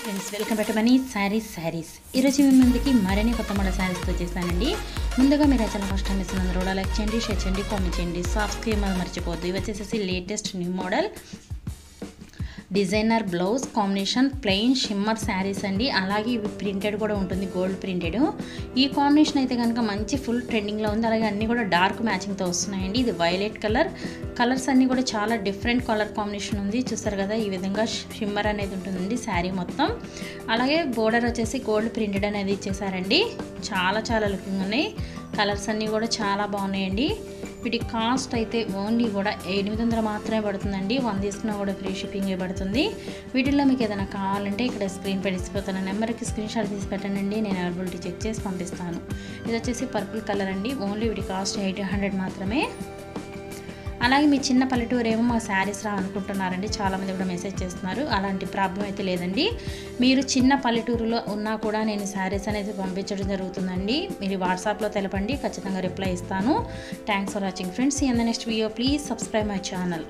Friends welcome back to money saris ఈరోజు మీ ముందుకి మరిన్ని కొత్త మోడల్ శారీస్తో చేశానండి. ముందుగా మీరు ఛానల్ ఫస్ట్ టైం ఇస్తున్నందుకు కూడా లైక్ చేయండి, షేర్ చేయండి, కామెంట్ చేయండి, సబ్స్క్రైబ్ మర్చిపోద్దు. ఇవి వచ్చేసి latest new model designer blouse combination plain shimmer saris అండి. అలాగే ఇవి ప్రింటెడ్ కూడా ఉంటుంది, గోల్డ్ ప్రింటెడ్. ఈ కాంబినేషన్ అయితే కనుక మంచి ఫుల్ ట్రెండింగ్లో ఉంది. అలాగే అన్నీ కూడా డార్క్ మ్యాచింగ్తో వస్తున్నాయండి. ఇది వైలెట్ కలర్స్ అన్నీ కూడా చాలా డిఫరెంట్ కలర్ కాంబినేషన్ ఉంది. చూస్తారు కదా, ఈ విధంగా షిమ్మర్ అనేది ఉంటుందండి శారీ మొత్తం. అలాగే బోర్డర్ వచ్చేసి గోల్డ్ ప్రింటెడ్ అనేది ఇచ్చేసారండి. చాలా లుకింగ్ ఉన్నాయి. కలర్స్ అన్నీ కూడా చాలా బాగున్నాయండి. వీటి కాస్ట్ అయితే ఓన్లీ కూడా 800 మాత్రమే పడుతుందండి. 1 తీసుకున్నా కూడా ఫ్రీ షిప్పింగ్ పడుతుంది. వీటిల్లో మీకు ఏదైనా కావాలంటే ఇక్కడ స్క్రీన్ పై ఇచ్చిపోతున్న నెంబర్కి స్క్రీన్ షాట్ తీసి పెట్టండి. నేను అవైలబిలిటీ చెక్ చేసి పంపిస్తాను. ఇది వచ్చేసి పర్పుల్ కలర్ అండి. ఓన్లీ వీటి కాస్ట్ 800 మాత్రమే. అలాగే మీ చిన్న పల్లెటూరు ఏమో మా శారీస్ రావాలనుకుంటున్నారండి, చాలామంది కూడా మెసేజ్ చేస్తున్నారు. అలాంటి ప్రాబ్లం అయితే లేదండి. మీరు చిన్న పల్లెటూరులో ఉన్నా కూడా నేను శారీస్ అనేది పంపించడం జరుగుతుందండి. మీరు వాట్సాప్లో తెలపండి, ఖచ్చితంగా రిప్లై ఇస్తాను. Thanks for watching friends. In the next video please subscribe my channel.